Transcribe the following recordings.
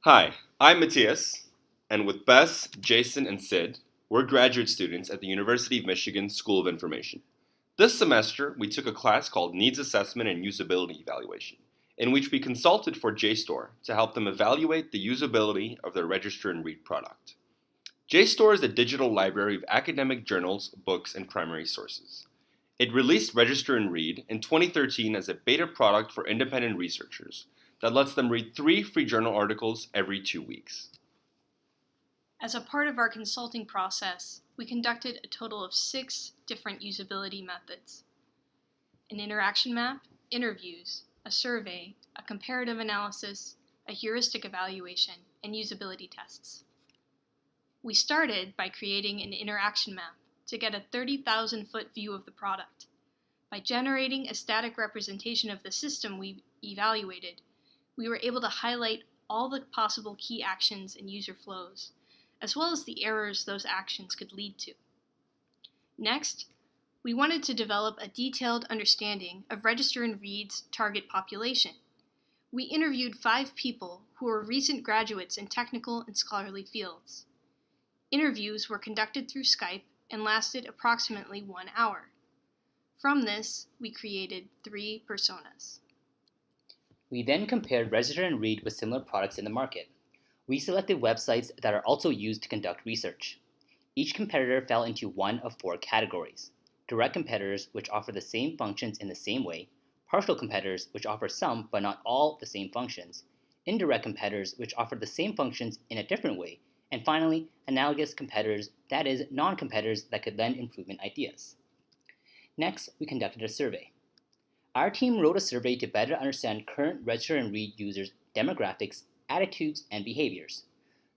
Hi, I'm Matthias, and with Bess, Jason, and Sid, we're graduate students at the University of Michigan School of Information. This semester, we took a class called Needs Assessment and Usability Evaluation, in which we consulted for JSTOR to help them evaluate the usability of their Register and Read product. JSTOR is a digital library of academic journals, books, and primary sources. It released Register and Read in 2013 as a beta product for independent researchers that lets them read 3 free journal articles every 2 weeks. As a part of our consulting process, we conducted a total of 6 different usability methods: an interaction map, interviews, a survey, a comparative analysis, a heuristic evaluation, and usability tests. We started by creating an interaction map to get a 30,000-foot view of the product. By generating a static representation of the system we evaluated, we were able to highlight all the possible key actions and user flows, as well as the errors those actions could lead to. Next, we wanted to develop a detailed understanding of Register and Read's target population. We interviewed 5 people who were recent graduates in technical and scholarly fields. Interviews were conducted through Skype and lasted approximately 1 hour. From this, we created 3 personas. We then compared Register and Read with similar products in the market. We selected websites that are also used to conduct research. Each competitor fell into one of 4 categories: direct competitors, which offer the same functions in the same way; partial competitors, which offer some but not all the same functions; indirect competitors, which offer the same functions in a different way; and finally, analogous competitors, that is, non-competitors that could lend improvement ideas. Next, we conducted a survey. Our team wrote a survey to better understand current Register and Read users' demographics, attitudes, and behaviors.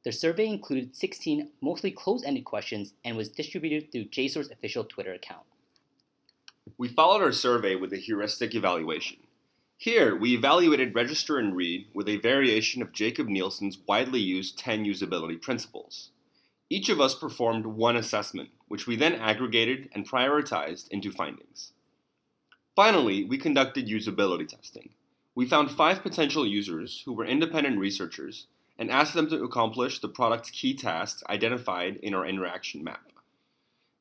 The survey included 16 mostly closed-ended questions and was distributed through JSTOR's official Twitter account. We followed our survey with a heuristic evaluation. Here, we evaluated Register and Read with a variation of Jacob Nielsen's widely used 10 usability principles. Each of us performed one assessment, which we then aggregated and prioritized into findings. Finally, we conducted usability testing. We found 5 potential users who were independent researchers and asked them to accomplish the product's key tasks identified in our interaction map.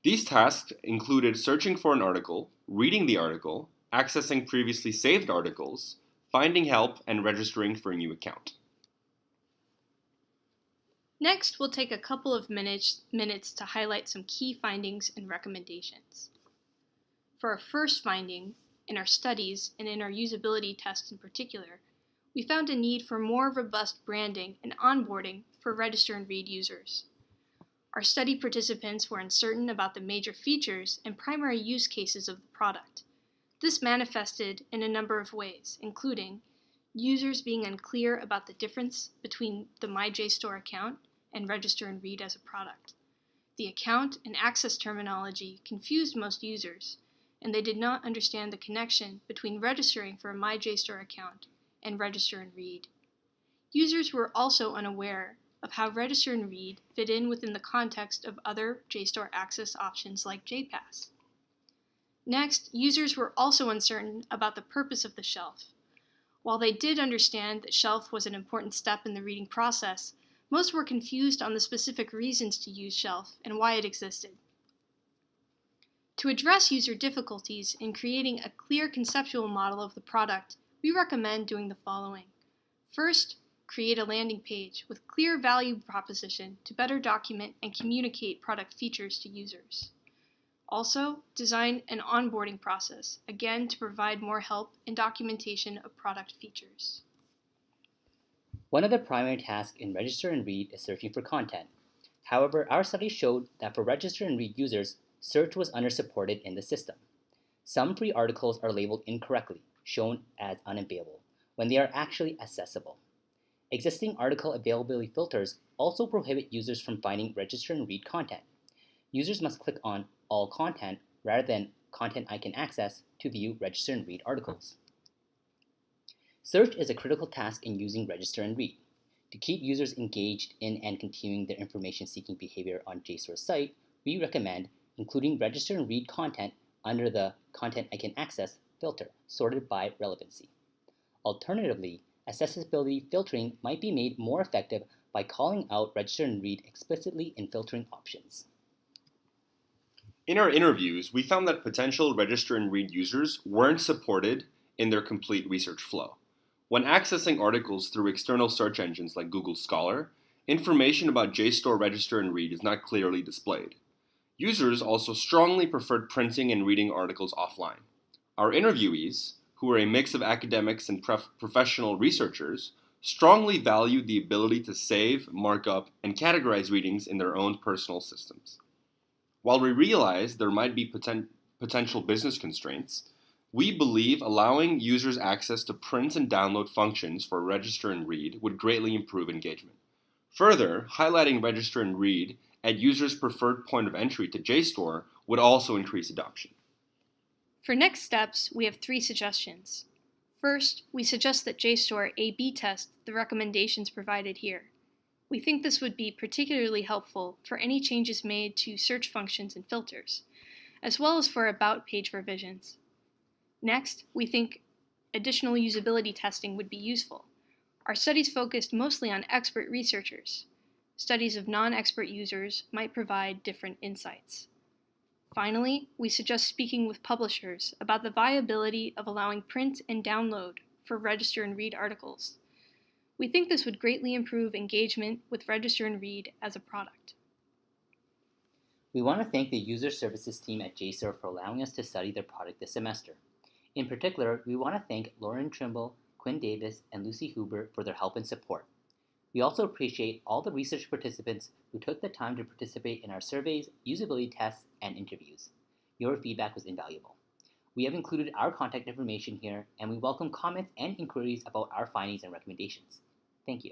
These tasks included searching for an article, reading the article, accessing previously saved articles, finding help, and registering for a new account. Next, we'll take a couple of minutes to highlight some key findings and recommendations. For our first finding, in our studies and in our usability tests in particular, we found a need for more robust branding and onboarding for Register and Read users. Our study participants were uncertain about the major features and primary use cases of the product. This manifested in a number of ways, including users being unclear about the difference between the MyJSTOR account and Register and Read as a product. The account and access terminology confused most users, and they did not understand the connection between registering for a MyJSTOR account and Register and Read. Users were also unaware of how Register and Read fit in within the context of other JSTOR access options like JPass. Next, users were also uncertain about the purpose of the shelf. While they did understand that shelf was an important step in the reading process, most were confused on the specific reasons to use shelf and why it existed. To address user difficulties in creating a clear conceptual model of the product, we recommend doing the following. First, create a landing page with clear value proposition to better document and communicate product features to users. Also, design an onboarding process, again to provide more help in documentation of product features. One of the primary tasks in Register and Read is searching for content. However, our study showed that for Register and Read users, search was undersupported in the system. Some free articles are labeled incorrectly, shown as unavailable, when they are actually accessible. Existing article availability filters also prohibit users from finding Register and Read content. Users must click on All Content rather than Content I Can Access to view Register and Read articles. Search is a critical task in using Register and Read. To keep users engaged in and continuing their information-seeking behavior on JSTOR's site, we recommend including Register and Read content under the Content I Can Access filter, sorted by relevancy. Alternatively, Accessibility filtering might be made more effective by calling out register and read explicitly in filtering options. In our interviews, we found that potential register and read users weren't supported in their complete research flow. When accessing articles through external search engines like Google Scholar, information about JSTOR register and read is not clearly displayed. Users also strongly preferred printing and reading articles offline. Our interviewees, who were a mix of academics and professional researchers, strongly valued the ability to save, mark up, and categorize readings in their own personal systems. While we realize there might be potential business constraints, we believe allowing users access to print and download functions for register and read would greatly improve engagement. Further, highlighting register and read at users' preferred point of entry to JSTOR would also increase adoption. For next steps, we have 3 suggestions. First, we suggest that JSTOR A/B test the recommendations provided here. We think this would be particularly helpful for any changes made to search functions and filters, as well as for about page revisions. Next, we think additional usability testing would be useful. Our studies focused mostly on expert researchers. Studies of non-expert users might provide different insights. Finally, we suggest speaking with publishers about the viability of allowing print and download for register and read articles. We think this would greatly improve engagement with register and read as a product. We want to thank the user services team at JSTOR for allowing us to study their product this semester. In particular, we want to thank Lauren Trimble, Quinn Davis, and Lucy Huber for their help and support. We also appreciate all the research participants who took the time to participate in our surveys, usability tests, and interviews. Your feedback was invaluable. We have included our contact information here, and we welcome comments and inquiries about our findings and recommendations. Thank you.